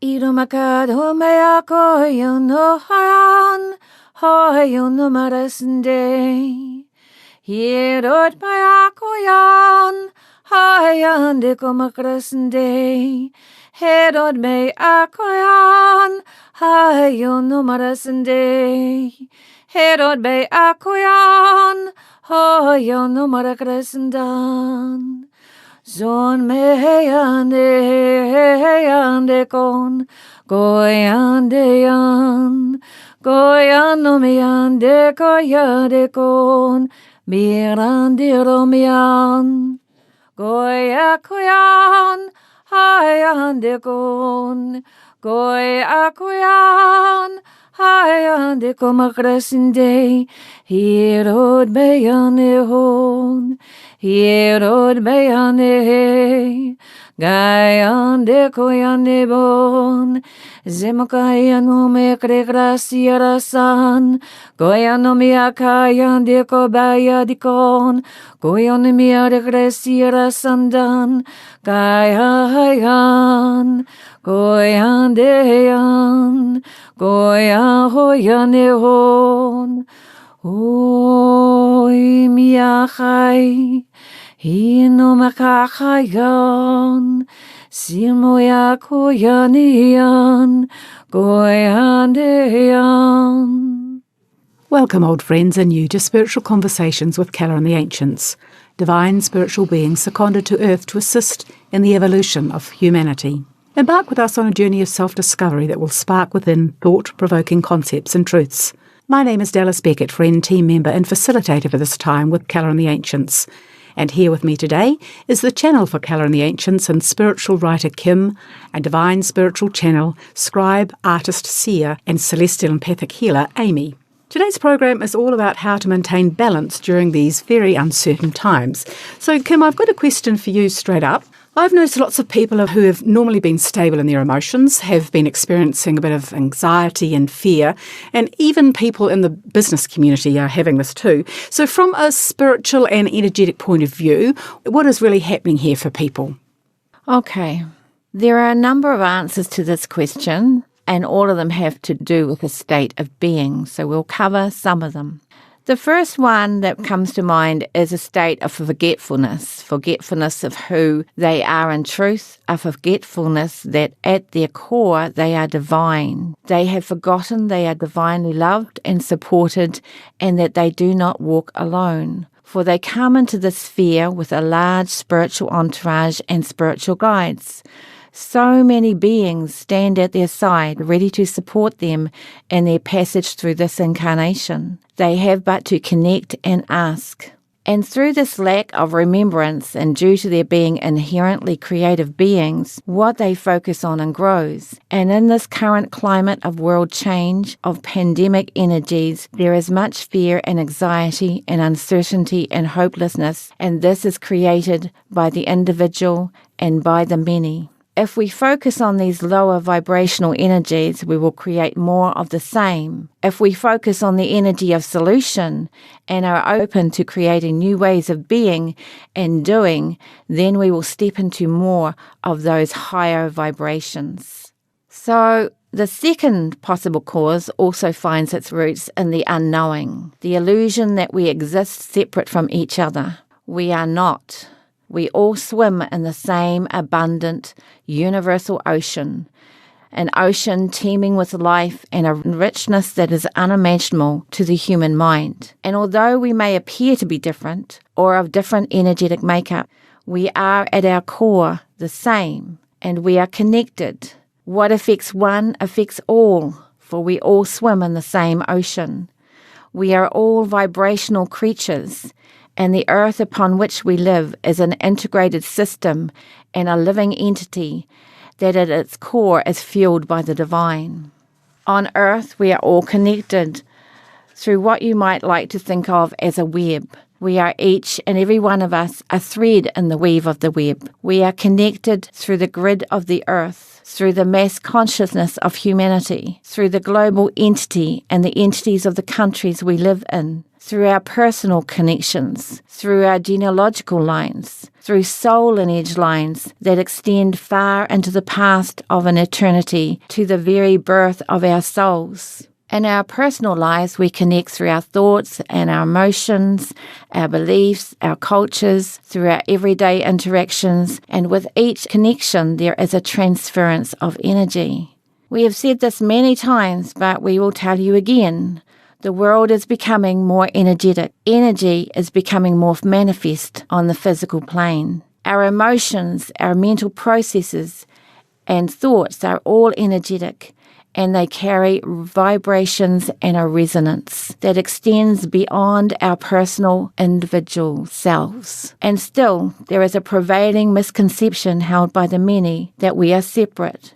Irumakado mayako yono hayan, hoyono marasinde. Hirot mayako yan, hayan de komakrasinde. Herod me akoyan, hayono marasinde. Herod me akoyan, hoyono marakrasindan. Zon meyande kon, goyande yan, goyano meyande koyade kon, mirande romian, goya koyan, hayande kon, goya koyan, hayande komakrasinde, hirod meyane hon. Hirod meyane, gayande koyande bon, zemokayano me kregrasiara san, goyano me akayande kobaya dikon, goyano me regresiara sandan, gayayan, goyande yan, goyahoyane hon. Oy miachai, hino makachayan, simoya koyanian, goyandeyan. Welcome, old friends and new, to Spiritual Conversations with Callah and the Ancients, divine spiritual beings seconded to Earth to assist in the evolution of humanity. Embark with us on a journey of self-discovery that will spark within thought-provoking concepts and truths. My name is Dallas Beckett, friend, team member and facilitator for this time with Callah and the Ancients. And here with me today is the channel for Callah and the Ancients and spiritual writer Kim, and divine spiritual channel, Scribe, artist Seer, and celestial empathic healer Aimee. Today's program is all about how to maintain balance during these very uncertain times. So Kim, I've got a question for you straight up. I've noticed lots of people who have normally been stable in their emotions have been experiencing a bit of anxiety and fear, and even people in the business community are having this too. So from a spiritual and energetic point of view, what is really happening here for people? Okay, there are a number of answers to this question, and all of them have to do with a state of being, so we'll cover some of them. The first one that comes to mind is a state of forgetfulness of who they are in truth, a forgetfulness that at their core they are divine. They have forgotten they are divinely loved and supported, and that they do not walk alone. For they come into this sphere with a large spiritual entourage and spiritual guides. So many beings stand at their side, ready to support them in their passage through this incarnation. They have but to connect and ask. And through this lack of remembrance, and due to their being inherently creative beings, what they focus on and grows. And in this current climate of world change, of pandemic energies, there is much fear and anxiety and uncertainty and hopelessness, and this is created by the individual and by the many. If we focus on these lower vibrational energies, we will create more of the same. If we focus on the energy of solution and are open to creating new ways of being and doing, then we will step into more of those higher vibrations. So the second possible cause also finds its roots in the unknowing, the illusion that we exist separate from each other. We are not. We all swim in the same abundant, universal ocean, an ocean teeming with life and a richness that is unimaginable to the human mind. And although we may appear to be different or of different energetic makeup, we are at our core the same, and we are connected. What affects one affects all, for we all swim in the same ocean. We are all vibrational creatures, and the earth upon which we live is an integrated system and a living entity that at its core is fueled by the divine. On earth, we are all connected through what you might like to think of as a web. We are each and every one of us a thread in the weave of the web. We are connected through the grid of the earth, through the mass consciousness of humanity, through the global entity and the entities of the countries we live in, through our personal connections, through our genealogical lines, through soul lineage lines that extend far into the past of an eternity to the very birth of our souls. In our personal lives, we connect through our thoughts and our emotions, our beliefs, our cultures, through our everyday interactions, and with each connection there is a transference of energy. We have said this many times, but we will tell you again. The world is becoming more energetic. Energy is becoming more manifest on the physical plane. Our emotions, our mental processes, and thoughts are all energetic, and they carry vibrations and a resonance that extends beyond our personal individual selves. And still, there is a prevailing misconception held by the many that we are separate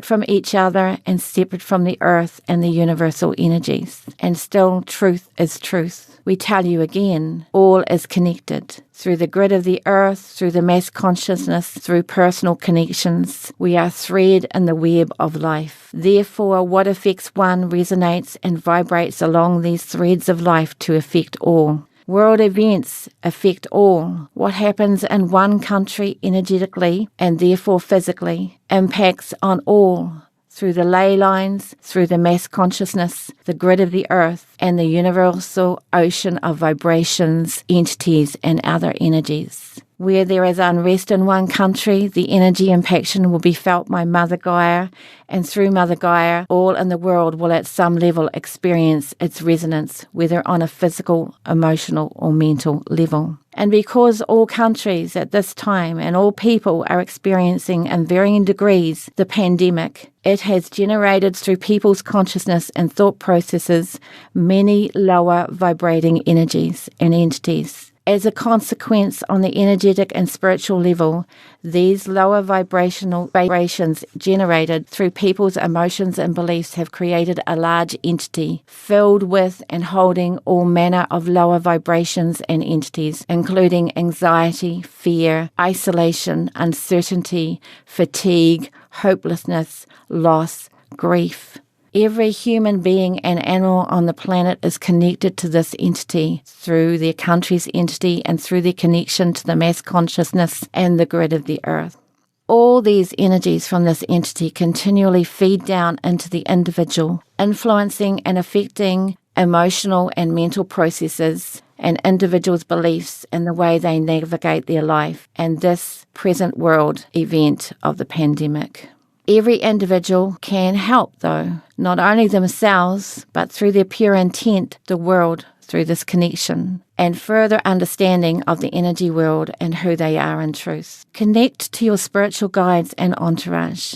from each other and separate from the earth and the universal energies. And still, truth is truth. We tell you again, all is connected. Through the grid of the earth, through the mass consciousness, through personal connections, we are thread in the web of life. Therefore, what affects one resonates and vibrates along these threads of life to affect all. World events affect all. What happens in one country energetically and therefore physically impacts on all. Through the ley lines, through the mass consciousness, the grid of the earth, and the universal ocean of vibrations, entities, and other energies. Where there is unrest in one country, the energy impaction will be felt by Mother Gaia, and through Mother Gaia, all in the world will at some level experience its resonance, whether on a physical, emotional, or mental level. And because all countries at this time and all people are experiencing in varying degrees the pandemic, it has generated through people's consciousness and thought processes many lower vibrating energies and entities. As a consequence, on the energetic and spiritual level, these lower vibrations generated through people's emotions and beliefs have created a large entity filled with and holding all manner of lower vibrations and entities, including anxiety, fear, isolation, uncertainty, fatigue, hopelessness, loss, grief. Every human being and animal on the planet is connected to this entity through their country's entity and through their connection to the mass consciousness and the grid of the earth. All these energies from this entity continually feed down into the individual, influencing and affecting emotional and mental processes and individuals' beliefs in the way they navigate their life and this present world event of the pandemic. Every individual can help, though, not only themselves, but through their pure intent, the world through this connection, and further understanding of the energy world and who they are in truth. Connect to your spiritual guides and entourage.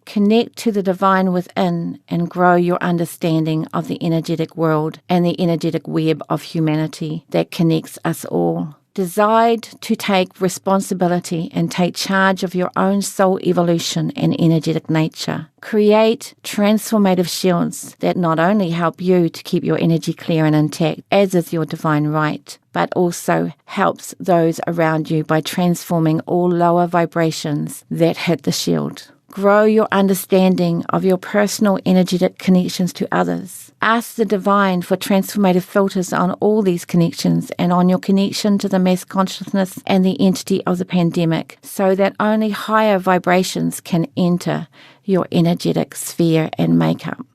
Connect to the divine within and grow your understanding of the energetic world and the energetic web of humanity that connects us all. Decide to take responsibility and take charge of your own soul evolution and energetic nature. Create transformative shields that not only help you to keep your energy clear and intact, as is your divine right, but also helps those around you by transforming all lower vibrations that hit the shield. Grow your understanding of your personal energetic connections to others. Ask the divine for transformative filters on all these connections and on your connection to the mass consciousness and the entity of the pandemic, so that only higher vibrations can enter your energetic sphere and makeup.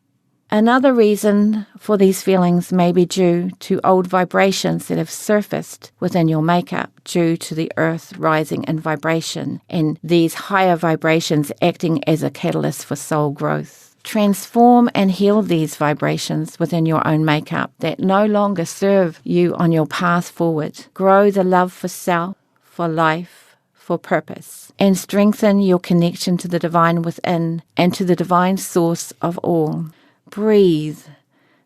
Another reason for these feelings may be due to old vibrations that have surfaced within your makeup due to the earth rising in vibration and these higher vibrations acting as a catalyst for soul growth. Transform and heal these vibrations within your own makeup that no longer serve you on your path forward. Grow the love for self, for life, for purpose, and strengthen your connection to the divine within and to the divine source of all. Breathe.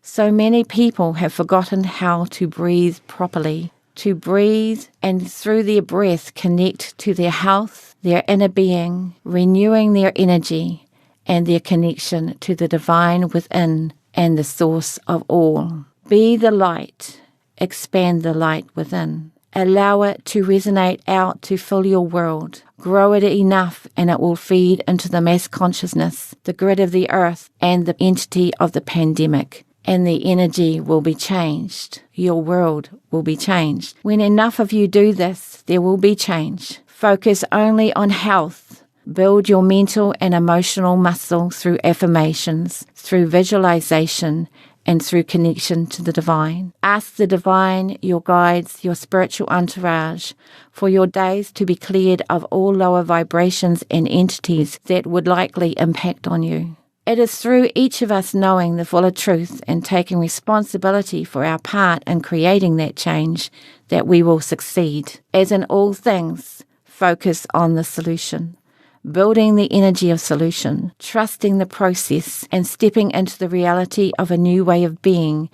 So many people have forgotten how to breathe properly. To breathe and through their breath connect to their health, their inner being, renewing their energy and their connection to the divine within and the source of all. Be the light. Expand the light within. Allow it to resonate out to fill your world. Grow it enough and it will feed into the mass consciousness, the grid of the earth, and the entity of the pandemic. and the energy will be changed. Your world will be changed. When enough of you do this, there will be change. Focus only on health. Build your mental and emotional muscle through affirmations, through visualization, and through connection to the divine. Ask the divine, your guides, your spiritual entourage, for your days to be cleared of all lower vibrations and entities that would likely impact on you. It is through each of us knowing the fuller truth and taking responsibility for our part in creating that change that we will succeed. As in all things, focus on the solution. Building the energy of solution, trusting the process, and stepping into the reality of a new way of being,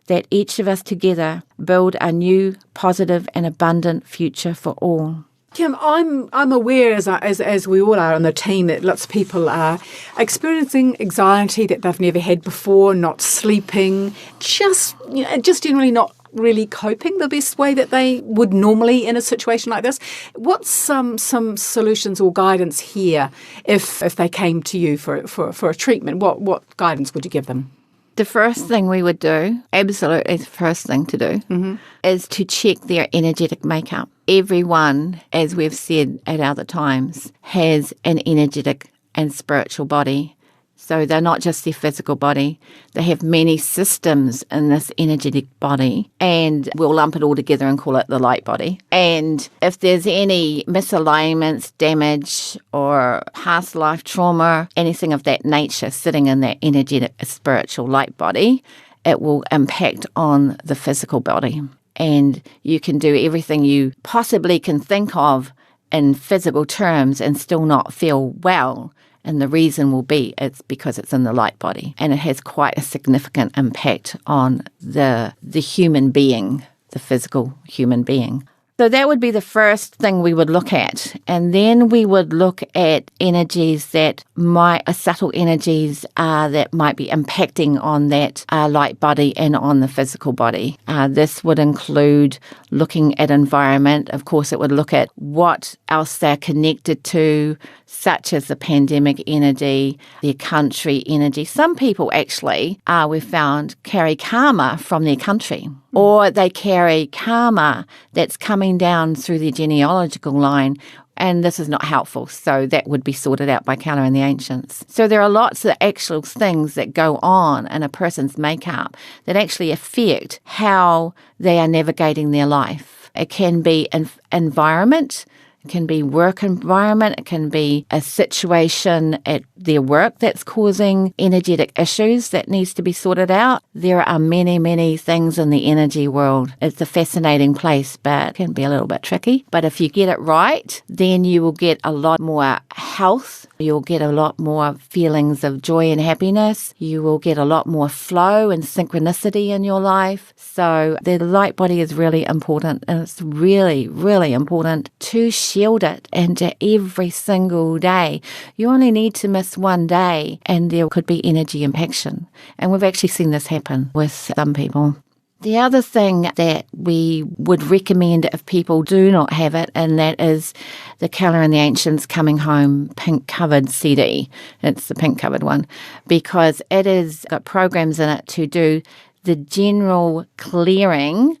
that each of us together build a new, positive, and abundant future for all. Kim, I'm aware, as we all are on the team, that lots of people are experiencing anxiety that they've never had before, not sleeping, just generally not really coping the best way that they would normally in a situation like this. What's some solutions or guidance here if they came to you for a treatment? What guidance would you give them? The first thing we would do, absolutely the first thing to do, is to check their energetic makeup. Everyone, as we've said at other times, has an energetic and spiritual body. So they're not just their physical body. They have many systems in this energetic body, and we'll lump it all together and call it the light body. And if there's any misalignments, damage, or past life trauma, anything of that nature sitting in that energetic spiritual light body, it will impact on the physical body. And you can do everything you possibly can think of in physical terms and still not feel well. And the reason will be it's because it's in the light body, and it has quite a significant impact on the human being, the physical human being. So that would be the first thing we would look at. And then we would look at energies that subtle energies that might be impacting on that light body and on the physical body. This would include looking at environment. Of course, it would look at what else they're connected to, such as the pandemic energy, their country energy. Some people actually, we've found, carry karma from their country, or they carry karma that's coming down through their genealogical line, and this is not helpful. So that would be sorted out by Callah and the ancients. So there are lots of actual things that go on in a person's makeup that actually affect how they are navigating their life. It can be environment. It can be work environment. It can be a situation at their work that's causing energetic issues that needs to be sorted out. There are many, many things in the energy world. It's a fascinating place, but it can be a little bit tricky. But if you get it right, then you will get a lot more health. You'll get a lot more feelings of joy and happiness. You will get a lot more flow and synchronicity in your life. So the light body is really important, and it's really, really important to shield it into every single day. You only need to miss one day and there could be energy impaction. And we've actually seen this happen with some people. The other thing that we would recommend if people do not have it, and that is the Callah and the Ancients Coming Home pink covered CD. It's the pink covered one because it has got programs in it to do the general clearing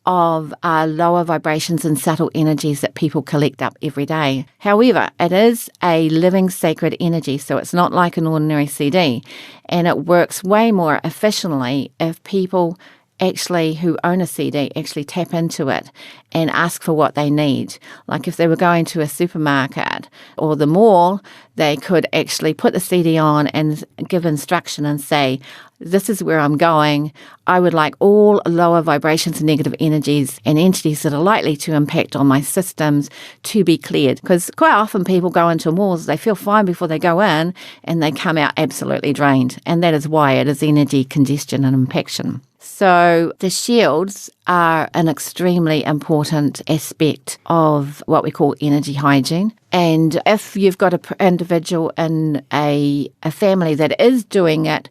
of lower vibrations and subtle energies that people collect up every day. However, it is a living sacred energy, so it's not like an ordinary CD, and it works way more efficiently if people who own a CD actually tap into it and ask for what they need. Like if they were going to a supermarket or the mall, they could actually put the CD on and give instruction and say, this is where I'm going. I would like all lower vibrations and negative energies and entities that are likely to impact on my systems to be cleared. Because quite often people go into malls, they feel fine before they go in and they come out absolutely drained. And that is why it is energy congestion and impaction. So the shields are an extremely important aspect of what we call energy hygiene. And if you've got an individual in a family that is doing it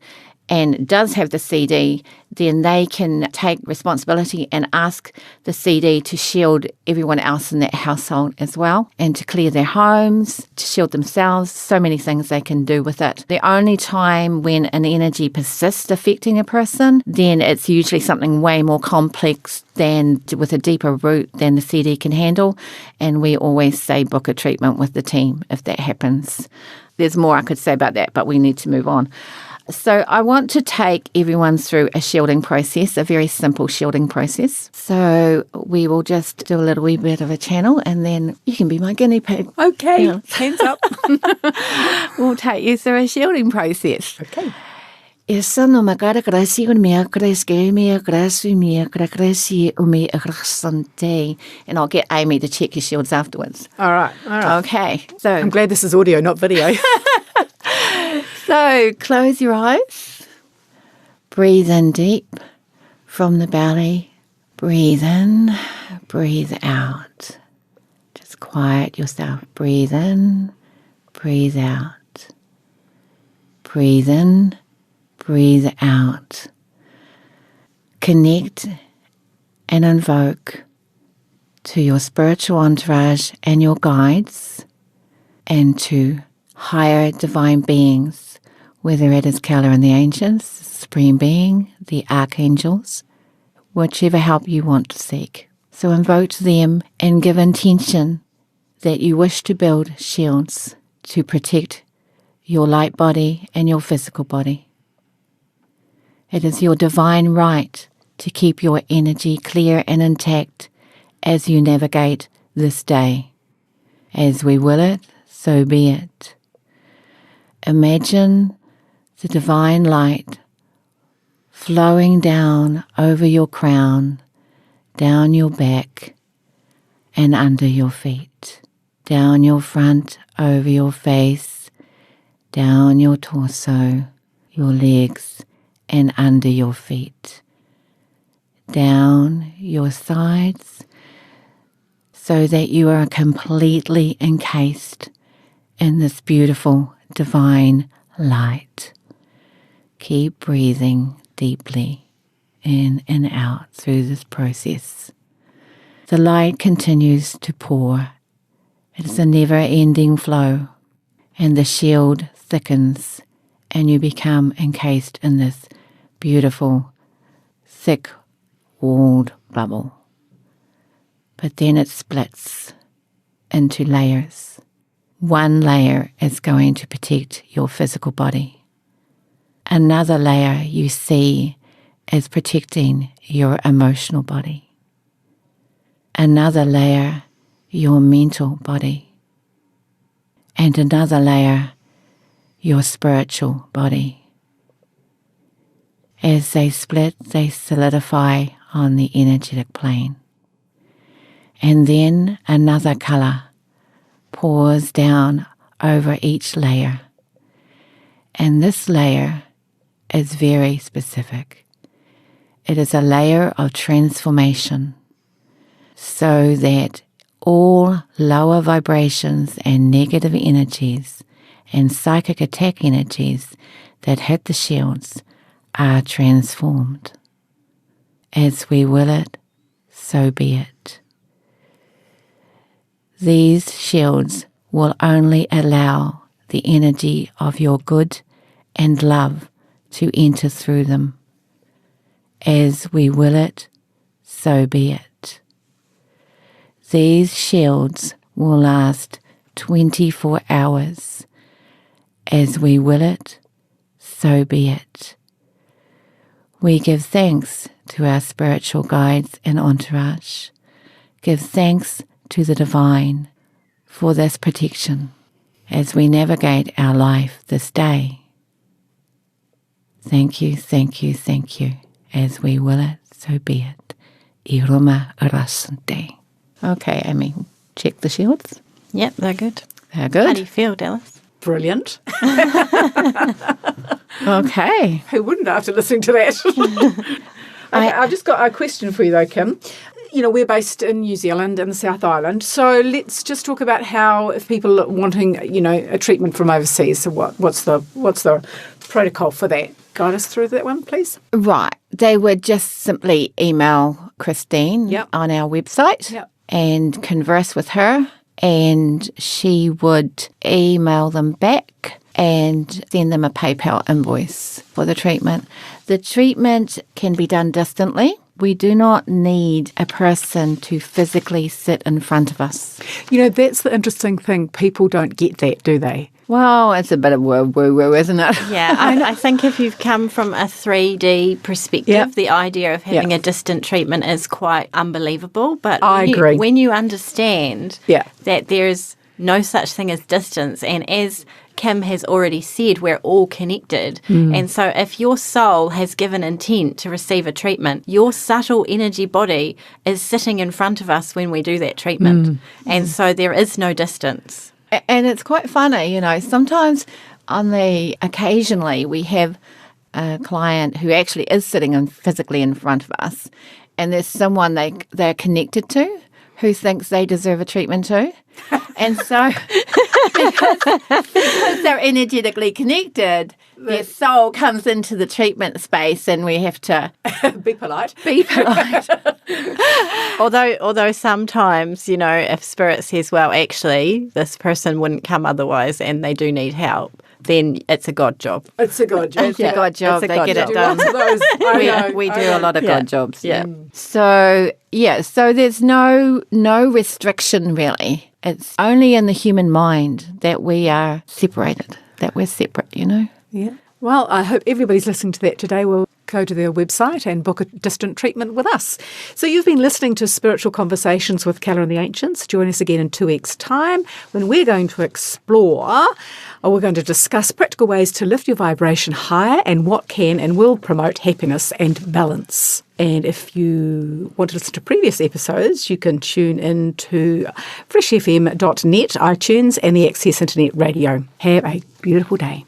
and does have the CD, then they can take responsibility and ask the CD to shield everyone else in that household as well, and to clear their homes, to shield themselves. So many things they can do with it. The only time when an energy persists affecting a person, then it's usually something way more complex than with a deeper root than the CD can handle. And we always say book a treatment with the team if that happens. There's more I could say about that, but we need to move on. So I want to take everyone through a shielding process, a very simple shielding process. So we will just do a little wee bit of a channel, and then you can be my guinea pig. Okay, Yeah. hands up. We'll take you through a shielding process. Okay. And I'll get Aimee to check your shields afterwards. All right. Okay. So I'm glad this is audio, not video. So close your eyes. Breathe in deep from the belly. Breathe in, breathe out. Just quiet yourself. Breathe in, breathe out. Breathe in, breathe out. Connect and invoke to your spiritual entourage and your guides, and to higher divine beings, whether it is Callah and the ancients, the Supreme Being, the archangels, whichever help you want to seek. So invoke them and give intention that you wish to build shields to protect your light body and your physical body. It is your divine right to keep your energy clear and intact as you navigate this day. As we will it, so be it. Imagine the divine light flowing down over your crown, down your back and under your feet, down your front, over your face, down your torso, your legs and under your feet, down your sides, so that you are completely encased in this beautiful divine light. Keep breathing deeply in and out through this process. The light continues to pour. It is a never-ending flow, and the shield thickens, and you become encased in this beautiful, thick-walled bubble. But then it splits into layers. One layer is going to protect your physical body. Another layer you see is protecting your emotional body. Another layer, your mental body. And another layer, your spiritual body. As they split, they solidify on the energetic plane. And then another colour pours down over each layer. And this layer is very specific. It is a layer of transformation, so that all lower vibrations and negative energies and psychic attack energies that hit the shields are transformed. As we will it, so be it. These shields will only allow the energy of your good and love to enter through them. As we will it, so be it. These shields will last 24 hours. As we will it, so be it. We give thanks to our spiritual guides and entourage. Give thanks to the divine for this protection as we navigate our life this day. Thank you, thank you, thank you. As we will it, so be it. Iruma Arasante. Okay, Aimee, check the shields. Yep, they're good. They're good. How do you feel, Dallas? Brilliant. Okay. Who wouldn't after listening to that? Okay, I've just got a question for you though, Kim. we're based in New Zealand in the South Island. So let's just talk about how if people are wanting, a treatment from overseas. So what's the protocol for that? Guide us through that one, please. Right. They would just simply email Christine on our website and converse with her, and she would email them back and send them a PayPal invoice for the treatment. The treatment can be done distantly. We do not need a person to physically sit in front of us. That's the interesting thing. People don't get that, do they? Well, it's a bit of woo-woo, isn't it? Yeah, I think if you've come from a 3D perspective, the idea of having a distant treatment is quite unbelievable. But I agree. When you understand that there's no such thing as distance, and as Kim has already said, we're all connected. And so if your soul has given intent to receive a treatment, your subtle energy body is sitting in front of us when we do that treatment. And so there is no distance. And it's quite funny, sometimes occasionally we have a client who actually is sitting physically in front of us, and there's someone they're connected to who thinks they deserve a treatment too. And so because they're energetically connected, their soul comes into the treatment space and we have to be polite. Although sometimes, if Spirit says, well, actually, this person wouldn't come otherwise and they do need help, then it's a God job. It's a God job. It's a God job. They God get job. it done. We do a lot of God jobs. Yeah. So there's no restriction really. It's only in the human mind that we are separated, that we're separate, Yeah. Well, I hope everybody's listening to that today will go to their website and book a distant treatment with us. So you've been listening to Spiritual Conversations with Callah and the Ancients. Join us again in 2 weeks' time when we're going to we're going to discuss practical ways to lift your vibration higher and what can and will promote happiness and balance. And if you want to listen to previous episodes, you can tune in to freshfm.net, iTunes and the Access Internet Radio. Have a beautiful day.